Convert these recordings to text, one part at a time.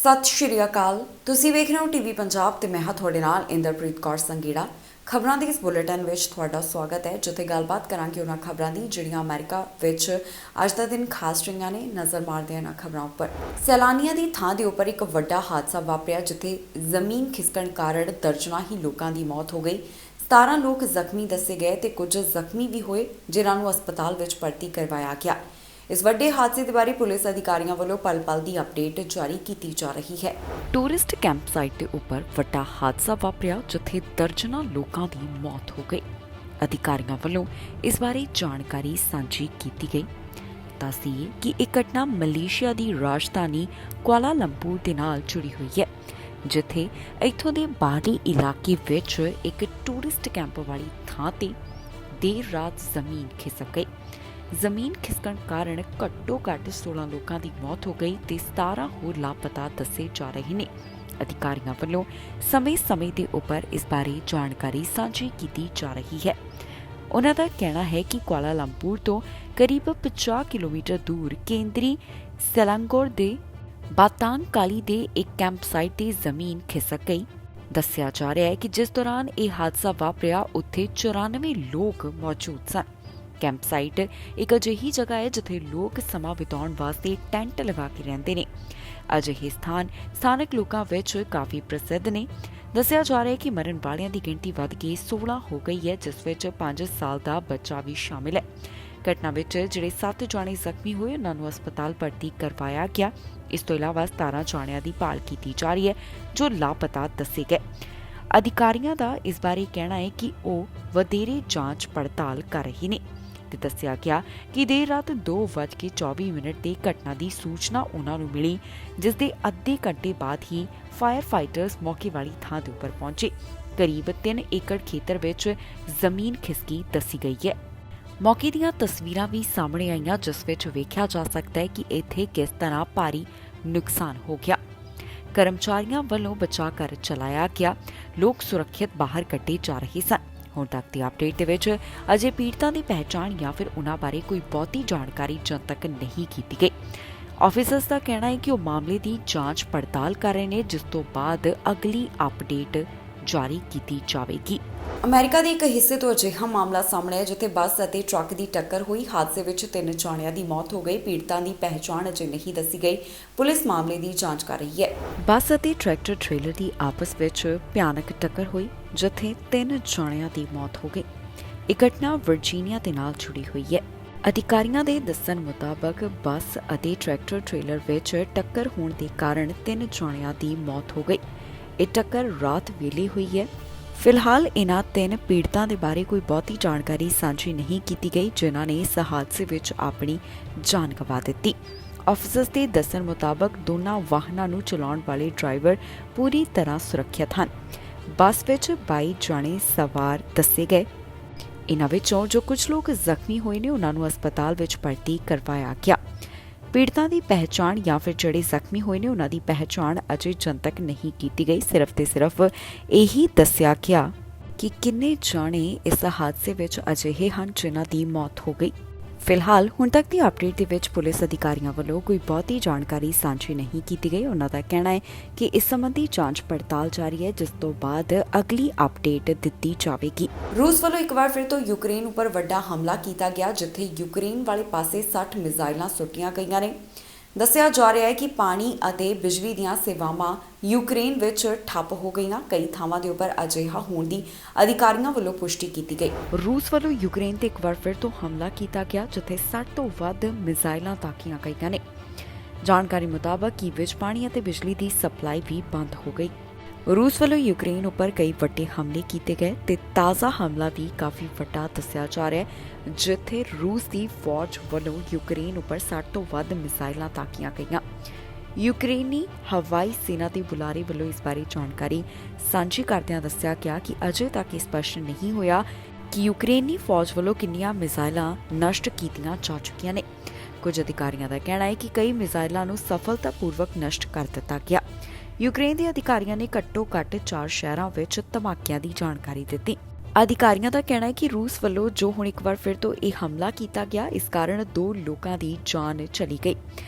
ਸਤਿ ਸ਼੍ਰੀ ਅਕਾਲ। ਤੁਸੀਂ ਵੇਖ ਰਹੇ ਹੋ ਟੀਵੀ ਪੰਜਾਬ ਤੇ ਮੈਂ ਹਾਂ ਤੁਹਾਡੇ ਨਾਲ ਇੰਦਰਪ੍ਰੀਤ ਕੌਰ ਸੰਗੀੜਾ। ਖਬਰਾਂ ਦੇ ਇਸ ਬੁਲੇਟਿਨ ਵਿੱਚ ਤੁਹਾਡਾ ਸਵਾਗਤ ਹੈ, ਜਿੱਥੇ ਗੱਲਬਾਤ ਕਰਾਂਗੇ ਉਹਨਾਂ ਖਬਰਾਂ ਦੀ ਜਿਹੜੀਆਂ ਅਮਰੀਕਾ ਵਿੱਚ ਅੱਜ ਦਾ ਦਿਨ ਖਾਸ ਰਹੀਆਂ ਨੇ। ਨਜ਼ਰ ਮਾਰਦੇ ਹਾਂ ਖਬਰਾਂ ਉੱਪਰ। ਸੈਲਾਨੀਆਂ ਦੀ ਥਾਂ ਦੇ ਉੱਪਰ ਇੱਕ ਵੱਡਾ ਹਾਦਸਾ ਵਾਪਰਿਆ, ਜਿੱਥੇ ਜ਼ਮੀਨ ਖਿਸਕਣ ਕਾਰਨ ਦਰਜਨਾਂ ਹੀ ਲੋਕਾਂ ਦੀ ਮੌਤ ਹੋ ਗਈ। 17 ਲੋਕ ਜ਼ਖਮੀ ਦੱਸੇ ਗਏ ਤੇ ਕੁਝ ਜ਼ਖਮੀ ਵੀ ਹੋਏ, ਜਿਨ੍ਹਾਂ ਨੂੰ ਹਸਪਤਾਲ ਵਿੱਚ ਭਰਤੀ ਕਰਵਾਇਆ ਗਿਆ। ਇਸ ਵੱਡੇ ਹਾਦਸੇ ਦੇ ਬਾਰੇ ਪੁਲਿਸ ਅਧਿਕਾਰੀਆਂ ਵੱਲੋਂ ਪਲ-ਪਲ ਦੀ ਅਪਡੇਟ ਜਾਰੀ ਕੀਤੀ ਜਾ ਰਹੀ ਹੈ। ਟੂਰਿਸਟ ਕੈਂਪ ਸਾਈਟ ਦੇ ਉੱਪਰ ਵੱਡਾ ਹਾਦਸਾ ਵਾਪਰਿਆ, ਜਿੱਥੇ ਦਰਜਨਾਂ ਲੋਕਾਂ ਦੀ ਮੌਤ ਹੋ ਗਈ। ਅਧਿਕਾਰੀਆਂ ਵੱਲੋਂ ਇਸ ਬਾਰੇ ਜਾਣਕਾਰੀ ਸਾਂਝੀ ਕੀਤੀ ਗਈ। ਦੱਸੀਏ ਕਿ ਇਹ ਘਟਨਾ ਮਲੇਸ਼ੀਆ ਦੀ ਰਾਜਧਾਨੀ ਕੁਆਲਾਲੰਪੁਰ ਦੇ ਨਾਲ ਜੁੜੀ ਹੋਈ ਹੈ, ਜਿੱਥੇ ਇੱਥੋਂ ਦੇ ਬਾਹਰੀ ਇਲਾਕੇ ਵਿੱਚ ਇੱਕ ਟੂਰਿਸਟ ਕੈਂਪ ਵਾਲੀ ਥਾਂ ਤੇ ਦੇਰ ਰਾਤ ਜ਼ਮੀਨ ਖਿਸਕ ਗਈ। ਜ਼ਮੀਨ ਖਿਸਕਣ ਕਾਰਨ ਘੱਟੋ-ਘੱਟ 16 ਲੋਕਾਂ ਦੀ ਮੌਤ ਹੋ ਗਈ ਤੇ 17 ਹੋਰ ਲਾਪਤਾ ਦੱਸੇ ਜਾ ਰਹੇ ਨੇ। ਅਧਿਕਾਰੀਆਂ ਵੱਲੋਂ ਸਮੇਂ-ਸਮੇਂ ਦੇ ਉੱਪਰ ਇਸ ਬਾਰੇ ਜਾਣਕਾਰੀ ਸਾਂਝੀ ਕੀਤੀ ਜਾ ਰਹੀ ਹੈ। ਉਹਨਾਂ ਦਾ ਕਹਿਣਾ ਹੈ ਕਿ ਕੁਆਲਾਲੰਪੁਰ ਤੋਂ ਕਰੀਬ 50 ਕਿਲੋਮੀਟਰ ਦੂਰ ਕੇਂਦਰੀ ਸੈਲਾਂਗੋਰ ਦੇ ਬਾਤਾਂਗ ਕਾਲੀ ਦੇ ਇੱਕ ਕੈਂਪ ਸਾਈਟ ਤੇ ਜ਼ਮੀਨ ਖਿਸਕ ਗਈ। ਦੱਸਿਆ ਜਾ ਰਿਹਾ ਹੈ ਕਿ ਜਿਸ ਦੌਰਾਨ ਇਹ ਹਾਦਸਾ ਵਾਪਰਿਆ, ਉੱਥੇ 94 ਲੋਕ ਮੌਜੂਦ ਸਨ। ਕੈਂਪ ਸਾਈਟ ਇੱਕ ਅਜਿਹੀ ਜਗ੍ਹਾ ਹੈ ਜਿੱਥੇ ਲੋਕ ਸਮਾਂ ਬਿਤਾਉਣ ਵਾਸਤੇ ਟੈਂਟ ਲਗਾ ਕੇ ਰਹਿੰਦੇ ਨੇ। ਅਜਿਹੇ ਸਥਾਨ ਸਥਾਨਕ ਲੋਕਾਂ ਵਿੱਚ ਕਾਫੀ ਪ੍ਰਸਿੱਧ ਨੇ। ਦੱਸਿਆ ਜਾ ਰਿਹਾ ਹੈ ਕਿ ਮਰਨ ਵਾਲਿਆਂ ਦੀ ਗਿਣਤੀ ਵੱਧ ਕੇ 16 ਹੋ ਗਈ ਹੈ, ਜਿਸ ਵਿੱਚ 5 ਸਾਲ ਦਾ ਬੱਚਾ ਵੀ ਸ਼ਾਮਿਲ ਹੈ। ਘਟਨਾ ਵਿੱਚ ਜਿਹੜੇ 7 ਜਾਣੇ ਜ਼ਖਮੀ ਹੋਏ, ਉਹਨਾਂ ਨੂੰ ਹਸਪਤਾਲ ਭਰਤੀ ਕਰਵਾਇਆ ਗਿਆ। ਇਸ ਤੋਂ ਇਲਾਵਾ 17 ਜਾਣਿਆਂ ਦੀ ਭਾਲ ਕੀਤੀ ਜਾ ਰਹੀ ਹੈ, ਜੋ ਲਾਪਤਾ ਦੱਸੇ ਗਏ। ਅਧਿਕਾਰੀਆਂ ਦਾ ਇਸ ਬਾਰੇ ਕਹਿਣਾ ਹੈ ਕਿ ਉਹ ਵਧੇਰੇ ਜਾਂਚ ਪੜਤਾਲ ਕਰ ਰਹੇ ਨੇ ਤੇ ਦੱਸਿਆ ਗਿਆ ਕਿ ਦੇਰ ਰਾਤ 2:24 ਤੇ ਘਟਨਾ ਦੀ ਸੂਚਨਾ ਉਹਨਾਂ ਨੂੰ ਮਿਲੀ, ਜਿਸ ਦੇ ਅੱਧੇ ਘੰਟੇ ਬਾਅਦ ਹੀ ਫਾਇਰ ਫਾਈਟਰਸ ਮੌਕੇ ਵਾਲੀ ਥਾਂ ਦੇ ਉੱਪਰ ਪਹੁੰਚੇ। ਕਰੀਬ 3 ਏਕੜ ਖੇਤਰ ਵਿੱਚ ਜ਼ਮੀਨ ਖਿਸਕੀ ਦੱਸੀ ਗਈ ਹੈ। ਮੌਕੇ ਦੀਆਂ ਤਸਵੀਰਾਂ ਵੀ ਸਾਹਮਣੇ ਆਈਆਂ, ਜਿਸ ਵਿੱਚ ਵੇਖਿਆ ਜਾ ਸਕਦਾ ਹੈ ਕਿ ਇੱਥੇ ਕਿਸ ਤਰ੍ਹਾਂ ਭਾਰੀ ਨੁਕਸਾਨ ਹੋ ਗਿਆ। ਕਰਮਚਾਰੀਆਂ ਵੱਲੋਂ ਬਚਾਅ ਕਾਰਜ ਚਲਾਇਆ ਗਿਆ। ਲੋਕ ਸੁਰੱਖਿਅਤ ਬਾਹਰ ਕੱਢੇ ਜਾ ਰਹੇ ਸਨ। ਹੁਣ ਤੱਕ ਦੀ ਅਪਡੇਟ ਦੇ ਵਿੱਚ ਅਜੇ ਪੀੜਤਾਂ ਦੀ ਪਹਿਚਾਣ ਜਾਂ ਫਿਰ ਉਹਨਾਂ ਬਾਰੇ ਕੋਈ ਬਹੁਤੀ ਜਾਣਕਾਰੀ ਜਨਤਕ ਨਹੀਂ ਕੀਤੀ ਗਈ। ਆਫੀਸਰਸ ਦਾ ਕਹਿਣਾ ਹੈ ਕਿ ਉਹ ਮਾਮਲੇ ਦੀ ਜਾਂਚ ਪੜਤਾਲ ਕਰ ਰਹੇ ਨੇ, ਜਿਸ ਤੋਂ ਬਾਅਦ ਅਗਲੀ ਅਪਡੇਟ ਜਾਰੀ ਕੀਤੀ ਜਾਵੇਗੀ। ਅਮਰੀਕਾ ਦੇ ਇੱਕ ਹਿੱਸੇ ਤੋਂ ਅਜਿਹਾ ਮਾਮਲਾ ਸਾਹਮਣੇ ਆਇਆ, ਜਿੱਥੇ ਬੱਸ ਅਤੇ ਟਰੱਕ ਦੀ ਟੱਕਰ ਹੋਈ। ਹਾਦਸੇ ਵਿੱਚ 3 ਜਾਣਿਆਂ ਦੀ ਮੌਤ ਹੋ ਗਈ। ਪੀੜਤਾਂ ਦੀ ਪਹਿਚਾਣ ਅਜੇ ਨਹੀਂ ਦੱਸੀ ਗਈ। ਪੁਲਿਸ ਮਾਮਲੇ ਦੀ ਜਾਂਚ ਕਰ ਰਹੀ ਹੈ। ਬੱਸ ਅਤੇ ਟਰੈਕਟਰ ਟ੍ਰੇਲਰ ਦੀ ਆਪਸ ਵਿੱਚ ਭਿਆਨਕ ਟੱਕਰ ਹੋਈ, ਜਿੱਥੇ 3 ਜਾਣਿਆਂ ਦੀ ਮੌਤ ਹੋ ਗਈ। ਇਹ ਘਟਨਾ ਵਰਜੀਨੀਆ ਦੇ ਨਾਲ ਜੁੜੀ ਹੋਈ ਹੈ। ਅਧਿਕਾਰੀਆਂ ਦੇ ਦੱਸਣ ਮੁਤਾਬਕ ਬੱਸ ਅਤੇ ਟਰੈਕਟਰ ਟ੍ਰੇਲਰ ਵਿੱਚ ਟੱਕਰ ਹੋਣ ਦੇ ਕਾਰਨ 3 ਜਾਣਿਆਂ ਦੀ ਮੌਤ ਹੋ ਗਈ। ਇਹ ਟੱਕਰ ਰਾਤ ਵੇਲੇ ਹੋਈ ਹੈ। ਫਿਲਹਾਲ ਇਹਨਾਂ 3 ਪੀੜਤਾਂ ਦੇ ਬਾਰੇ ਕੋਈ ਬਹੁਤੀ ਜਾਣਕਾਰੀ ਸਾਂਝੀ ਨਹੀਂ ਕੀਤੀ ਗਈ, ਜਿਨ੍ਹਾਂ ਨੇ ਇਸ ਹਾਦਸੇ ਵਿੱਚ ਆਪਣੀ ਜਾਨ ਗਵਾ ਦਿੱਤੀ। ਅਫਸਰਸ ਦੇ ਦੱਸਣ ਮੁਤਾਬਕ ਦੋਨਾਂ ਵਾਹਨਾਂ ਨੂੰ ਚਲਾਉਣ ਵਾਲੇ ਡਰਾਈਵਰ ਪੂਰੀ ਤਰ੍ਹਾਂ ਸੁਰੱਖਿਅਤ ਹਨ। ਬੱਸ ਵਿੱਚ 22 ਜਾਣੇ ਸਵਾਰ ਦੱਸੇ ਗਏ। ਇਹਨਾਂ ਵਿੱਚੋਂ ਜੋ ਕੁਝ ਲੋਕ ਜ਼ਖਮੀ ਹੋਏ ਨੇ, ਉਹਨਾਂ ਨੂੰ ਹਸਪਤਾਲ ਵਿੱਚ ਭਰਤੀ ਕਰਵਾਇਆ ਗਿਆ। ਪੀੜਤਾਂ ਦੀ ਪਹਿਚਾਣ ਜਾਂ ਫਿਰ ਜਿਹੜੇ ਜ਼ਖਮੀ ਹੋਏ ਨੇ, ਉਹਨਾਂ ਦੀ ਪਹਿਚਾਣ ਅਜੇ ਜਨਤਕ ਨਹੀਂ ਕੀਤੀ ਗਈ। ਸਿਰਫ ਤੇ ਸਿਰਫ ਇਹੀ ਦੱਸਿਆ ਗਿਆ ਕਿ ਕਿੰਨੇ ਜਾਣੇ ਇਸ ਹਾਦਸੇ ਵਿੱਚ ਅਜਿਹੇ ਹਨ ਜਿਨ੍ਹਾਂ ਦੀ ਮੌਤ ਹੋ ਗਈ। ਫਿਲਹਾਲ ਹੁਣ ਤੱਕ ਦੀ ਅਪਡੇਟ ਦੇ ਵਿੱਚ ਪੁਲਿਸ ਅਧਿਕਾਰੀਆਂ ਵੱਲੋਂ ਕੋਈ ਬਹੁਤੀ ਜਾਣਕਾਰੀ ਸਾਂਝੀ ਨਹੀਂ ਕੀਤੀ ਗਈ। ਉਹਨਾਂ ਦਾ ਕਹਿਣਾ ਹੈ ਕਿ ਇਸ ਸੰਬੰਧੀ ਜਾਂਚ ਪੜਤਾਲ ਜਾਰੀ ਹੈ, ਜਿਸ ਤੋਂ ਬਾਅਦ ਅਗਲੀ ਅਪਡੇਟ ਦਿੱਤੀ ਜਾਵੇਗੀ। ਰੂਸ ਵੱਲੋਂ ਇੱਕ ਵਾਰ ਫਿਰ ਤੋਂ ਯੂਕਰੇਨ ਉੱਪਰ ਵੱਡਾ ਹਮਲਾ ਕੀਤਾ ਗਿਆ, ਜਿੱਥੇ ਯੂਕਰੇਨ ਵਾਲੇ ਪਾਸੇ 60 ਮਿਜ਼ਾਈਲਾਂ ਸੁੱਟੀਆਂ ਗਈਆਂ ਨੇ। ਦੱਸਿਆ ਜਾ ਰਿਹਾ ਹੈ ਕਿ ਪਾਣੀ ਅਤੇ ਬਿਜਲੀ ਦੀਆਂ ਸੇਵਾਵਾਂ ਯੂਕਰੇਨ ਵਿੱਚ ਠੱਪ ਹੋ ਗਈਆਂ। ਕਈ ਥਾਵਾਂ ਦੇ ਉੱਪਰ ਅਜਿਹਾ ਹੋਣ ਦੀ ਅਧਿਕਾਰੀਆਂ ਵੱਲੋਂ ਪੁਸ਼ਟੀ ਕੀਤੀ ਗਈ। ਰੂਸ ਵੱਲੋਂ ਯੂਕਰੇਨ ਤੇ ਇੱਕ ਵਾਰ ਫਿਰ ਤੋਂ ਹਮਲਾ ਕੀਤਾ ਗਿਆ, ਜਿੱਥੇ 60 ਤੋਂ ਵੱਧ ਮਿਜ਼ਾਈਲਾਂ ਤਾਕੀਆਂ ਗਈਆਂ ਨੇ। ਜਾਣਕਾਰੀ ਮੁਤਾਬਕ ਕੀਵ ਵਿੱਚ ਪਾਣੀ ਅਤੇ ਬਿਜਲੀ ਦੀ ਸਪਲਾਈ ਵੀ ਬੰਦ ਹੋ ਗਈ। ਰੂਸ ਵੱਲੋਂ ਯੂਕਰੇਨ ਉੱਪਰ ਕਈ ਵੱਡੇ ਹਮਲੇ ਕੀਤੇ ਗਏ ਤੇ ਤਾਜ਼ਾ ਹਮਲਾ ਵੀ ਕਾਫੀ ਵੱਡਾ ਦੱਸਿਆ ਜਾ ਰਿਹਾ ਹੈ, ਜਿੱਥੇ ਰੂਸ ਦੀ ਫੌਜ ਵੱਲੋਂ ਯੂਕਰੇਨ ਉੱਪਰ 60 ਤੋਂ ਵੱਧ ਮਿਜ਼ਾਈਲਾਂ ਤਾਕੀਆਂ ਗਈਆਂ। ਯੂਕਰੇਨੀ ਹਵਾਈ ਸੈਨਾ ਦੇ ਬੁਲਾਰੇ ਵੱਲੋਂ ਇਸ ਬਾਰੇ ਜਾਣਕਾਰੀ ਸਾਂਝੀ ਕਰਦਿਆਂ ਦੱਸਿਆ ਗਿਆ ਕਿ ਅਜੇ ਤੱਕ ਇਹ ਸਪਸ਼ਟ ਨਹੀਂ ਹੋਇਆ ਕਿ ਯੂਕਰੇਨੀ ਫੌਜ ਵੱਲੋਂ ਕਿੰਨੀਆਂ ਮਿਜ਼ਾਈਲਾਂ ਨਸ਼ਟ ਕੀਤੀਆਂ ਜਾ ਚੁੱਕੀਆਂ ਨੇ। ਕੁਝ ਅਧਿਕਾਰੀਆਂ ਦਾ ਕਹਿਣਾ ਹੈ ਕਿ ਕਈ ਮਿਜ਼ਾਈਲਾਂ ਨੂੰ ਸਫਲਤਾਪੂਰਵਕ ਨਸ਼ਟ ਕਰ ਦਿੱਤਾ ਗਿਆ। ਯੂਕਰੇਨ ਦੇ ਅਧਿਕਾਰੀਆਂ ਨੇ ਘੱਟੋ-ਘੱਟ 4 ਸ਼ਹਿਰਾਂ ਵਿੱਚ ਧਮਾਕਿਆਂ ਦੀ ਜਾਣਕਾਰੀ ਦਿੱਤੀ। ਅਧਿਕਾਰੀਆਂ ਦਾ ਕਹਿਣਾ ਹੈ ਕਿ ਰੂਸ ਵੱਲੋਂ ਜੋ ਹੁਣ ਇੱਕ ਵਾਰ ਫਿਰ ਤੋਂ ਇਹ ਹਮਲਾ ਕੀਤਾ ਗਿਆ, ਇਸ ਕਾਰਨ 2 ਲੋਕਾਂ ਦੀ ਜਾਨ ਚਲੀ ਗਈ।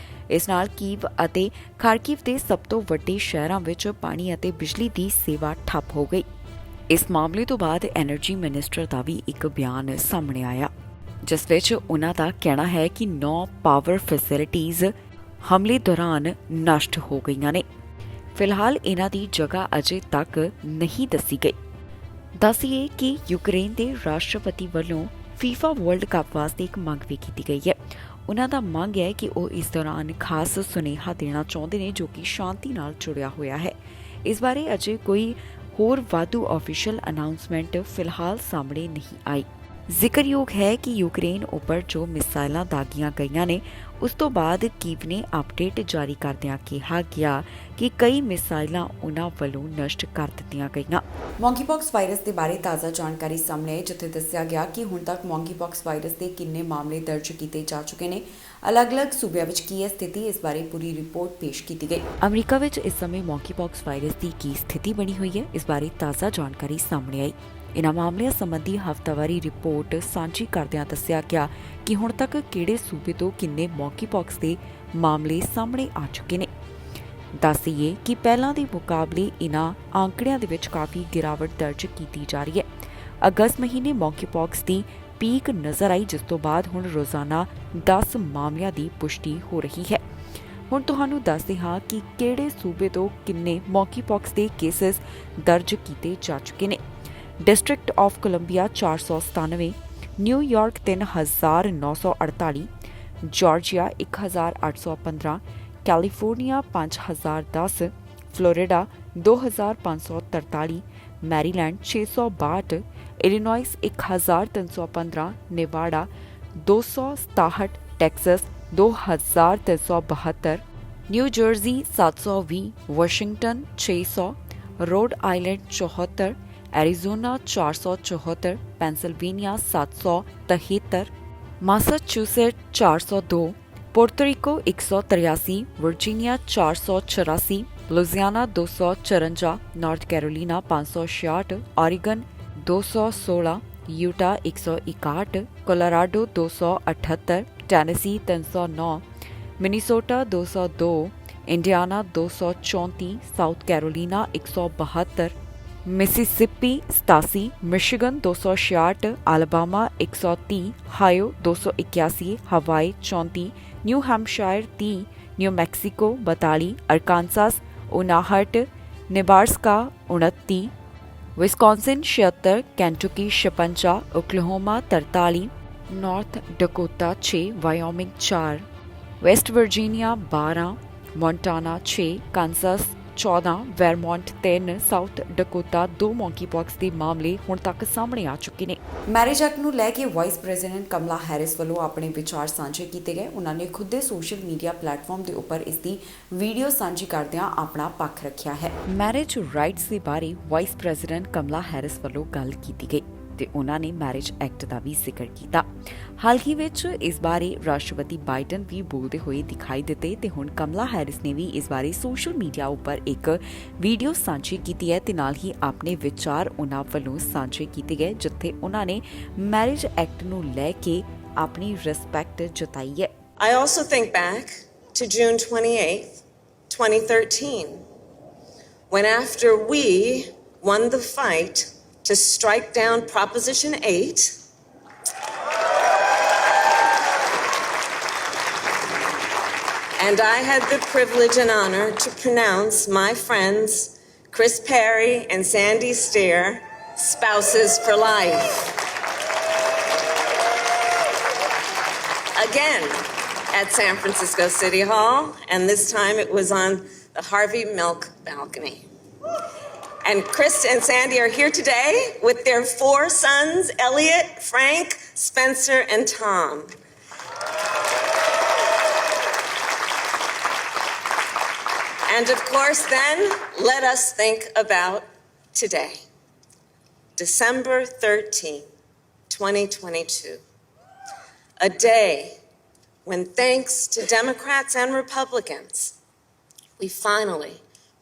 ਇਸ ਨਾਲ ਕੀਵ ਅਤੇ ਖਾਰਕਿਵ ਦੇ ਸਭ ਤੋਂ ਵੱਡੇ ਸ਼ਹਿਰਾਂ ਵਿੱਚ ਪਾਣੀ ਅਤੇ ਬਿਜਲੀ ਦੀ ਸੇਵਾ ਠੱਪ ਹੋ ਗਈ। ਇਸ ਮਾਮਲੇ ਤੋਂ ਬਾਅਦ ਐਨਰਜੀ ਮਿਨਿਸਟਰ ਦਾ ਵੀ ਇੱਕ ਬਿਆਨ ਸਾਹਮਣੇ ਆਇਆ, ਜਿਸ ਵਿੱਚ ਉਹਨਾਂ ਦਾ ਕਹਿਣਾ ਹੈ ਕਿ 9 ਪਾਵਰ ਫੈਸਿਲਿਟੀਜ਼ ਹਮਲੇ ਦੌਰਾਨ ਨਸ਼ਟ ਹੋ ਗਈਆਂ ਨੇ। ਫਿਲਹਾਲ ਇਹਨਾਂ ਦੀ ਜਗ੍ਹਾ ਅਜੇ ਤੱਕ ਨਹੀਂ ਦੱਸੀ ਗਈ। ਦੱਸੀਏ ਕਿ ਯੂਕਰੇਨ ਦੇ ਰਾਸ਼ਟਰਪਤੀ ਵੱਲੋਂ ਫੀਫਾ ਵਰਲਡ ਕੱਪ ਵਾਸਤੇ ਇੱਕ ਮੰਗ ਵੀ ਕੀਤੀ ਗਈ ਹੈ। ਉਹਨਾਂ ਦਾ ਮੰਗ ਹੈ ਕਿ ਉਹ ਇਸ ਦੌਰਾਨ ਖਾਸ ਸੁਨੇਹਾ ਦੇਣਾ ਚਾਹੁੰਦੇ ਨੇ ਜੋ ਕਿ ਸ਼ਾਂਤੀ ਨਾਲ ਜੁੜਿਆ ਹੋਇਆ ਹੈ। ਇਸ ਬਾਰੇ ਅਜੇ ਕੋਈ ਹੋਰ ਵਾਧੂ ਆਫੀਸ਼ੀਅਲ ਅਨਾਉਂਸਮੈਂਟ ਫਿਲਹਾਲ ਸਾਹਮਣੇ ਨਹੀਂ ਆਈ। ਜ਼ਿਕਰਯੋਗ ਹੈ ਕਿ ਯੂਕਰੇਨ ਉੱਪਰ ਜੋ ਮਿਸਾਈਲਾਂ ਦਾਗੀਆਂ ਗਈਆਂ ਨੇ, ਉਸ ਤੋਂ ਬਾਅਦ ਕੀਵ ਨੇ ਅਪਡੇਟ ਜਾਰੀ ਕਰਦਿਆਂ ਕਿਹਾ ਗਿਆ ਕਿ ਕਈ ਮਿਸਾਈਲਾਂ ਉਨ੍ਹਾਂ ਵੱਲੋਂ ਨਸ਼ਟ ਕਰ ਦਿੱਤੀਆਂ ਗਈਆਂ। ਮੌਂਕੀਪੌਕਸ ਵਾਇਰਸ ਦੇ ਬਾਰੇ ਤਾਜ਼ਾ ਜਾਣਕਾਰੀ ਸਾਹਮਣੇ ਆਈ, ਜਿੱਥੇ ਦੱਸਿਆ ਗਿਆ ਕਿ ਹੁਣ ਤੱਕ ਮੌਂਕੀਪੌਕਸ ਵਾਇਰਸ ਦੇ ਕਿੰਨੇ ਮਾਮਲੇ ਦਰਜ ਕੀਤੇ ਜਾ ਚੁੱਕੇ ਨੇ, ਅਲੱਗ-ਅਲੱਗ ਸੂਬਿਆਂ ਵਿੱਚ ਕੀ ਹੈ ਸਥਿਤੀ, ਇਸ ਬਾਰੇ ਪੂਰੀ ਰਿਪੋਰਟ ਪੇਸ਼ ਕੀਤੀ ਗਈ। ਅਮਰੀਕਾ ਵਿੱਚ ਇਸ ਸਮੇਂ ਮੌਂਕੀਪੌਕਸ ਵਾਇਰਸ ਦੀ ਕੀ ਸਥਿਤੀ ਬਣੀ ਹੋਈ ਹੈ, ਇਸ ਬਾਰੇ ਤਾਜ਼ਾ ਜਾਣਕਾਰੀ ਸਾਹਮਣੇ ਆਈ। ਇਨ੍ਹਾਂ ਮਾਮਲਿਆਂ ਸੰਬੰਧੀ ਹਫ਼ਤਾਵਾਰੀ ਰਿਪੋਰਟ ਸਾਂਝੀ ਕਰਦਿਆਂ ਦੱਸਿਆ ਗਿਆ ਕਿ ਹੁਣ ਤੱਕ ਕਿਹੜੇ ਸੂਬੇ ਤੋਂ ਕਿੰਨੇ ਮੌਂਕੀਪੌਕਸ ਦੇ ਮਾਮਲੇ ਸਾਹਮਣੇ ਆ ਚੁੱਕੇ ਨੇ। ਦੱਸੀਏ ਕਿ ਪਹਿਲਾਂ ਦੇ ਮੁਕਾਬਲੇ ਇਨ੍ਹਾਂ ਆંકੜਿਆਂ ਦੇ ਵਿੱਚ ਕਾਫੀ ਗਿਰਾਵਟ ਦਰਜ ਕੀਤੀ ਜਾ ਰਹੀ ਹੈ। ਅਗਸਤ ਮਹੀਨੇ ਮੌਂਕੀਪੌਕਸ ਦੀ ਪੀਕ ਨਜ਼ਰ ਆਈ, ਜਿਸ ਤੋਂ ਬਾਅਦ ਹੁਣ ਰੋਜ਼ਾਨਾ 10 ਮਾਮਲਿਆਂ ਦੀ ਪੁਸ਼ਟੀ ਹੋ ਰਹੀ ਹੈ। ਹੁਣ ਤੁਹਾਨੂੰ ਦੱਸਦੇ ਹਾਂ ਕਿ ਕਿਹੜੇ ਸੂਬੇ ਤੋਂ ਕਿੰਨੇ ਮੌਂਕੀਪੌਕਸ ਦੇ ਕੇਸਿਸ ਦਰਜ ਕੀਤੇ ਜਾ ਚੁੱਕੇ ਨੇ। District of Columbia 497, New York 3948, Georgia 1815, California 5010, Florida 2543, Maryland 662, Illinois 1315, Nevada 267, Texas 2372, New Jersey 720, Washington 600, Rhode Island 74, Arizona 474, Pennsylvania 773, Massachusetts 402, Puerto Rico 183, Virginia 484, Louisiana 254, North Carolina 566, Oregon 216, Utah 161, Colorado 278, Tennessee 309, Minnesota 202, Indiana 234, South Carolina 172, Mississippi 87, Michigan 266, Alabama 130, Ohio 281, हवाई 34, new Hampshire 30, new Mexico 42, अरकानसास 59, Nebraska 29, Wisconsin 76, Kentucky 56, Oklahoma 43, north Dakota 6, Wyoming 4, West Virginia 12, Montana 6, Kansas 14, ਵੈਰਮੌਂਟ 3, south Dakota 2 ਮੌਂਕੀਪੌਕਸ ਦੇ ਮਾਮਲੇ ਹੁਣ ਤੱਕ ਸਾਹਮਣੇ ਆ ਚੁੱਕੇ ਨੇ। Marriage act ਨੂੰ ਲੈ ਕੇ ਵਾਈਸ ਪ੍ਰੈਜ਼ੀਡੈਂਟ ਕਮਲਾ ਹੈਰਿਸ ਵੱਲੋਂ ਆਪਣੇ ਵਿਚਾਰ ਸਾਂਝੇ ਕੀਤੇ ਗਏ। ਉਹਨਾਂ ਨੇ ਖੁਦ ਦੇ ਸੋਸ਼ਲ ਮੀਡੀਆ ਪਲੇਟਫਾਰਮ ਦੇ ਉੱਪਰ ਇਸ ਦੀ ਵੀਡੀਓ ਸਾਂਝੀ ਕਰਦਿਆਂ ਆਪਣਾ ਪੱਖ ਰੱਖਿਆ ਹੈ। ਮੈਰਿਜ ਰਾਈਟਸ ਦੇ ਬਾਰੇ ਵਾਈਸ ਪ੍ਰੈਜ਼ੀਡੈਂਟ ਕਮਲਾ ਹੈਰਿਸ ਵੱਲੋਂ ਗੱਲ ਕੀਤੀ ਗਈ ਤੇ ਉਹਨਾਂ ਨੇ ਮੈਰਿਜ ਐਕਟ ਦਾ ਵੀ ਜ਼ਿਕਰ ਕੀਤਾ। ਹਾਲ ਹੀ ਵਿੱਚ ਇਸ ਬਾਰੇ ਰਾਸ਼ਟਰਪਤੀ ਬਾਈਡਨ ਵੀ ਬੋਲਦੇ ਹੋਏ ਦਿਖਾਈ ਦਿੱਤੇ ਤੇ ਹੁਣ ਕਮਲਾ ਹੈਰਿਸ ਨੇ ਵੀ ਇਸ ਬਾਰੇ ਸੋਸ਼ਲ ਮੀਡੀਆ ਉੱਪਰ ਇੱਕ ਵੀਡੀਓ ਸਾਂਝੀ ਕੀਤੀ ਹੈ ਤੇ ਨਾਲ ਹੀ ਆਪਣੇ ਵਿਚਾਰ ਉਹਨਾਂ ਵੱਲੋਂ ਸਾਂਝੇ ਕੀਤੇ ਗਏ, ਜਿੱਥੇ ਉਹਨਾਂ ਨੇ ਮੈਰਿਜ ਐਕਟ ਨੂੰ ਲੈ ਕੇ ਆਪਣੀ ਰਿਸਪੈਕਟ ਜਤਾਈ ਹੈ। I also think back to June 28th, 2013, when after we won the fight to strike down Proposition 8, and I had the privilege and honor to pronounce my friends Chris Perry and Sandy Steer spouses for life. Again at San Francisco City Hall, and this time it was on the Harvey Milk balcony. And Chris and Sandy are here today with their 4 sons, Elliot, Frank, Spencer, and Tom. And of course, then, let us think about today, December 13, 2022, a day when, thanks to Democrats and Republicans, we finally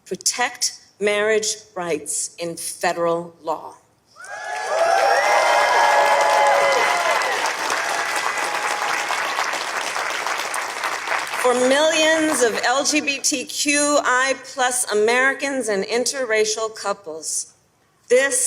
protect marriage rights in federal law. for millions of LGBTQI plus Americans and interracial couples. This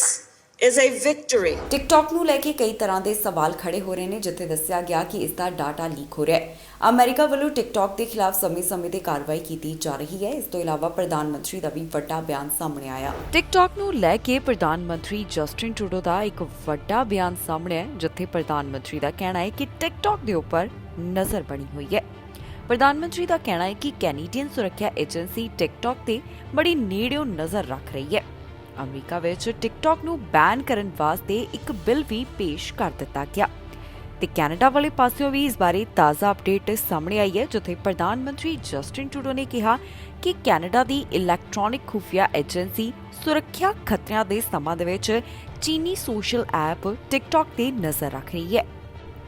is a victory. TikTok ਨੂੰ ਲੈ ਕੇ ਕਈ ਤਰ੍ਹਾਂ ਦੇ ਸਵਾਲ ਖੜੇ ਹੋ ਰਹੇ ਨੇ, ਜਿੱਥੇ ਦੱਸਿਆ ਗਿਆ ਕਿ ਇਸ ਦਾ ਡਾਟਾ ਲੀਕ ਹੋ ਰਿਹਾ ਹੈ। ਅਮਰੀਕਾ ਵੱਲੋਂ ਟਿਕਟੌਕ ਦੇ ਖਿਲਾਫ ਸਮੇਂ-ਸਮੇਂ ਤੇ ਕਾਰਵਾਈ ਕੀਤੀ ਜਾ ਰਹੀ ਹੈ। ਇਸ ਤੋਂ ਇਲਾਵਾ ਪ੍ਰਧਾਨ ਮੰਤਰੀ ਦਾ ਵੀ ਵੱਡਾ ਬਿਆਨ ਸਾਹਮਣੇ ਆਇਆ। ਟਿਕਟੌਕ ਨੂੰ ਲੈ ਕੇ ਪ੍ਰਧਾਨ ਮੰਤਰੀ ਜਸਟਿਨ ਟਰੂਡੋ ਦਾ ਇੱਕ ਵੱਡਾ ਬਿਆਨ ਸਾਹਮਣੇ ਹੈ, ਜਿੱਥੇ ਪ੍ਰਧਾਨ ਮੰਤਰੀ ਦਾ ਕਹਿਣਾ ਹੈ ਕਿ ਟਿਕਟੌਕ ਦੇ ਉੱਪਰ ਨਜ਼ਰ ਬਣੀ ਹੋਈ ਹੈ। ਪ੍ਰਧਾਨ ਮੰਤਰੀ ਦਾ ਕਹਿਣਾ ਹੈ ਕਿ ਕੈਨੇਡੀਅਨ ਸੁਰੱਖਿਆ ਏਜੰਸੀ ਟਿਕਟੌਕ ਤੇ ਬੜੀ ਨੇੜਿਓਂ ਨਜ਼ਰ ਰੱਖ ਰਹੀ ਹੈ। ਅਮਰੀਕਾ ਵਿੱਚ ਟਿਕਟੌਕ ਨੂੰ ਬੈਨ ਕਰਨ ਵਾਸਤੇ ਇੱਕ ਬਿੱਲ ਵੀ ਪੇਸ਼ ਕਰ ਦਿੱਤਾ ਗਿਆ ਤੇ ਕੈਨੇਡਾ ਵਾਲੇ ਪਾਸਿਓਂ ਵੀ ਇਸ ਬਾਰੇ ਤਾਜ਼ਾ ਅਪਡੇਟ ਸਾਹਮਣੇ ਆਈ ਹੈ, ਜਿੱਥੇ ਪ੍ਰਧਾਨ ਮੰਤਰੀ ਜਸਟਿਨ ਟਰੂਡੋ ਨੇ ਕਿਹਾ ਕਿ ਕੈਨੇਡਾ ਦੀ ਇਲੈਕਟ੍ਰੋਨਿਕ ਖੁਫੀਆ ਏਜੰਸੀ ਸੁਰੱਖਿਆ ਖਤਰਿਆਂ ਦੇ ਸਮਾਂ ਦੇ ਵਿੱਚ ਚੀਨੀ ਸੋਸ਼ਲ ਐਪ ਟਿਕਟੌਕ ਤੇ ਨਜ਼ਰ ਰੱਖ ਰਹੀ ਹੈ।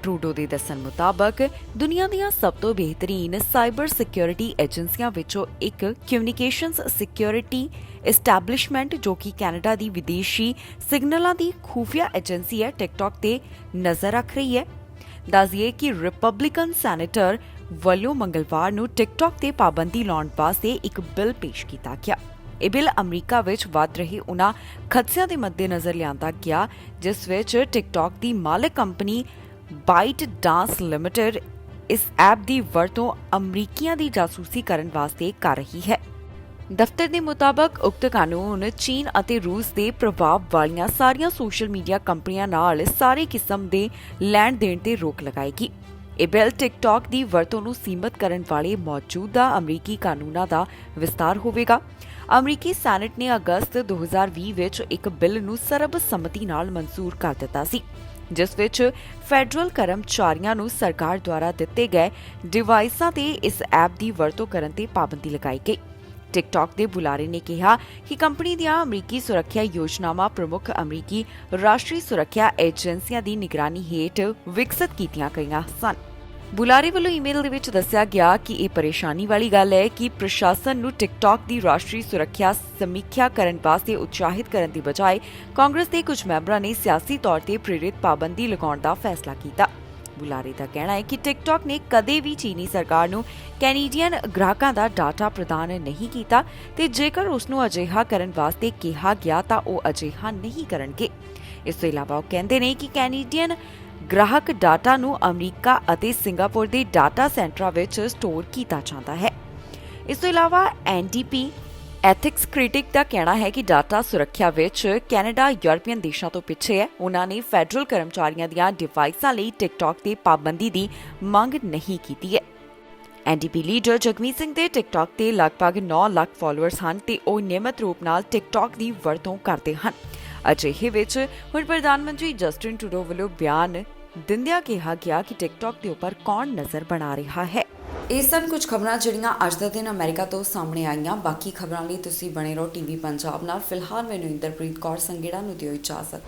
ਟਰੂਡੋ ਦੇ ਦੱਸਣ ਮੁਤਾਬਕ ਦੁਨੀਆ ਦੀਆਂ ਸਭ ਤੋਂ ਬਿਹਤਰੀਨ ਸਾਈਬਰ ਸਿਕਿਉਰਿਟੀ ਏਜੰਸੀਆਂ ਵਿੱਚੋਂ ਇੱਕ ਕਮਿਊਨੀਕੇਸ਼ਨਸ ਸਿਕਿਉਰਿਟੀ ਐਸਟੈਬਲਿਸ਼ਮੈਂਟ, ਜੋ ਕਿ ਕੈਨੇਡਾ ਦੀ ਵਿਦੇਸ਼ੀ ਸਿਗਨਲਾਂ ਦੀ ਖੁਫੀਆ ਏਜੰਸੀ ਹੈ, ਟਿਕਟੌਕ ਤੇ ਨਜ਼ਰ ਰੱਖ ਰਹੀ ਹੈ। ਦੱਸਦੀਏ ਕਿ ਰਿਪਬਲਿਕਨ ਸੈਨੇਟਰ ਵੱਲੋਂ ਮੰਗਲਵਾਰ ਨੂੰ ਟਿਕਟੌਕ ਤੇ ਪਾਬੰਦੀ ਲਾਉਣ ਵਾਸਤੇ ਇੱਕ ਬਿੱਲ ਪੇਸ਼ ਕੀਤਾ ਗਿਆ। ਇਹ ਬਿੱਲ ਅਮਰੀਕਾ ਵਿੱਚ ਵੱਧ ਰਹੇ ਉਨ੍ਹਾਂ ਖਦਸ਼ਿਆਂ ਦੇ ਮੱਦੇਨਜ਼ਰ ਲਿਆਂਦਾ ਗਿਆ, ਜਿਸ ਵਿੱਚ ਟਿਕਟੌਕ ਦੀ ਮਾਲਕ ਕੰਪਨੀ ਬਾਈਟ ਡਾਂਸ ਲਿਮਟਿਡ ਇਸ ਐਪ ਦੀ ਵਰਤੋਂ ਅਮਰੀਕੀਆਂ ਦੀ ਜਾਸੂਸੀ ਕਰਨ ਵਾਸਤੇ ਕਰ ਰਹੀ ਹੈ। ਦਫ਼ਤਰ ਦੇ ਮੁਤਾਬਕ ਉਕਤ ਕਾਨੂੰਨ ਚੀਨ ਅਤੇ ਰੂਸ ਦੇ ਪ੍ਰਭਾਵ ਵਾਲੀਆਂ ਸਾਰੀਆਂ ਸੋਸ਼ਲ ਮੀਡੀਆ ਕੰਪਨੀਆਂ ਨਾਲ ਸਾਰੇ ਕਿਸਮ ਦੇ ਲੈਣ ਦੇਣ ਤੇ ਰੋਕ ਲਗਾਏਗੀ। ਇਹ ਬਿੱਲ ਟਿਕਟੌਕ ਦੀ ਵਰਤੋਂ ਨੂੰ ਸੀਮਤ ਕਰਨ ਵਾਲੇ ਮੌਜੂਦਾ ਅਮਰੀਕੀ ਕਾਨੂੰਨਾਂ ਦਾ ਵਿਸਤਾਰ ਹੋਵੇਗਾ। ਅਮਰੀਕੀ ਸੈਨੇਟ ਨੇ ਅਗਸਤ 2020 ਵਿੱਚ ਇੱਕ ਬਿੱਲ ਨੂੰ ਸਰਬਸੰਮਤੀ ਨਾਲ ਮਨਜ਼ੂਰ ਕਰ ਦਿੱਤਾ ਸੀ, ਜਿਸ ਵਿੱਚ ਫੈਡਰਲ ਕਰਮਚਾਰੀਆਂ ਨੂੰ ਸਰਕਾਰ ਦੁਆਰਾ ਦਿੱਤੇ ਗਏ ਡਿਵਾਈਸਾਂ ਤੇ ਇਸ ਐਪ ਦੀ ਵਰਤੋਂ ਕਰਨ ਤੇ ਪਾਬੰਦੀ ਲਗਾਈ ਗਈ। ਟਿਕਟੌਕ ਦੇ ਬੁਲਾਰੇ ਨੇ ਕਿਹਾ ਕਿ ਕੰਪਨੀ ਦੀਆਂ ਅਮਰੀਕੀ ਸੁਰੱਖਿਆ ਯੋਜਨਾਵਾਂ ਪ੍ਰਮੁੱਖ ਅਮਰੀਕੀ ਰਾਸ਼ਟਰੀ ਸੁਰੱਖਿਆ ਏਜੰਸੀਆਂ ਦੀ ਨਿਗਰਾਨੀ ਹੇਠ ਵਿਕਸਤ ਕੀਤੀਆਂ ਗਈਆਂ ਸਨ। ਬੁਲਾਰੇ ਵੱਲੋਂ ਈਮੇਲ ਦੇ ਵਿੱਚ ਦੱਸਿਆ ਗਿਆ ਕਿ ਇਹ ਪਰੇਸ਼ਾਨੀ ਵਾਲੀ ਗੱਲ ਹੈ ਕਿ ਪ੍ਰਸ਼ਾਸਨ ਨੂੰ ਟਿਕਟੌਕ ਦੀ ਰਾਸ਼ਟਰੀ ਸੁਰੱਖਿਆ ਸਮੀਖਿਆ ਕਰਨ ਵਾਸਤੇ ਉਤਸ਼ਾਹਿਤ ਕਰਨ ਦੀ ਬਜਾਏ ਕਾਂਗਰਸ ਦੇ ਕੁਝ ਮੈਂਬਰਾਂ ਨੇ ਸਿਆਸੀ ਤੌਰ ਤੇ ਪ੍ਰੇਰਿਤ ਪਾਬੰਦੀ ਲਗਾਉਣ ਦਾ ਫੈਸਲਾ ਕੀਤਾ। ਬੁਲਾਰੇ ਦਾ ਕਹਿਣਾ ਹੈ ਕਿ ਟਿਕਟੌਕ ਨੇ ਕਦੇ ਵੀ ਚੀਨੀ ਸਰਕਾਰ ਨੂੰ ਕੈਨੇਡੀਅਨ ਗ੍ਰਾਹਕਾਂ ਦਾ ਡਾਟਾ ਪ੍ਰਦਾਨ ਨਹੀਂ ਕੀਤਾ ਤੇ ਜੇਕਰ ਉਸ ਨੂੰ ਅਜਿਹਾ ਕਰਨ ਵਾਸਤੇ ਕਿਹਾ ਗਿਆ ਤਾਂ ਉਹ ਅਜਿਹਾ ਨਹੀਂ ਕਰਨਗੇ। ਇਸ ਤੋਂ ਇਲਾਵਾ ਉਹ ਕਹਿੰਦੇ ਨੇ ਕਿ ਕੈਨੇਡੀਅਨ ਗ੍ਰਾਹਕ ਡਾਟਾ ਨੂੰ ਅਮਰੀਕਾ ਅਤੇ ਸਿੰਗਾਪੁਰ ਦੇ ਡਾਟਾ ਸੈਂਟਰਾਂ ਵਿੱਚ ਸਟੋਰ ਕੀਤਾ ਜਾਂਦਾ ਹੈ। ਇਸ ਤੋਂ ਇਲਾਵਾ ਐਨਡੀਪੀ ਐਥਿਕਸ ਕ੍ਰਿਟਿਕ ਦਾ ਕਹਿਣਾ ਹੈ ਕਿ ਡਾਟਾ ਸੁਰੱਖਿਆ ਵਿੱਚ ਕੈਨੇਡਾ ਯੂਰਪੀਅਨ ਦੇਸ਼ਾਂ ਤੋਂ ਪਿੱਛੇ ਹੈ। ਉਹਨਾਂ ਨੇ ਫੈਡਰਲ ਕਰਮਚਾਰੀਆਂ ਦੀਆਂ ਡਿਵਾਈਸਾਂ ਲਈ ਟਿਕਟੌਕ ਤੇ ਪਾਬੰਦੀ ਦੀ ਮੰਗ ਨਹੀਂ ਕੀਤੀ ਹੈ। ਐਨਡੀਪੀ ਲੀਡਰ ਜਗਮੀਤ ਸਿੰਘ ਦੇ ਟਿਕਟੌਕ ਤੇ ਲਗਭਗ 9 ਲੱਖ ਫਾਲੋਅਰਸ ਹਨ ਤੇ ਉਹ ਨਿਯਮਿਤ ਰੂਪ ਨਾਲ ਟਿਕਟੌਕ ਦੀ ਵਰਤੋਂ ਕਰਦੇ ਹਨ। ਅਜਿਹੇ ਵਿੱਚ ਹੁਣ ਪ੍ਰਧਾਨ ਮੰਤਰੀ ਜਸਟਿਨ ਟਰੂਡੋ ਵੱਲੋਂ ਬਿਆਨ ਦਿੰਦਿਆਂ ਕਿਹਾ ਗਿਆ ਕਿ ਟਿਕਟੌਕ ਦੇ ਉੱਪਰ ਕੌਣ ਨਜ਼ਰ ਬਣਾ ਰਿਹਾ ਹੈ। ਇਹ ਸਭ ਕੁਝ ਖਬਰਾਂ ਜਿਹੜੀਆਂ ਅੱਜ ਦਾ ਦਿਨ ਅਮਰੀਕਾ ਤੋਂ ਸਾਹਮਣੇ ਆਈਆਂ। ਬਾਕੀ ਖਬਰਾਂ ਲਈ ਤੁਸੀਂ ਬਣੇ ਰਹੋ ਟੀਵੀ ਪੰਜਾਬ ਨਾਲ। ਫਿਲਹਾਲ ਮੈਨੂੰ ਇੰਦਰਪ੍ਰੀਤ ਕੌਰ ਸੰਗੇੜਾ ਨੂੰ ਦਿਓ ਇਜਾਜ਼ਤ।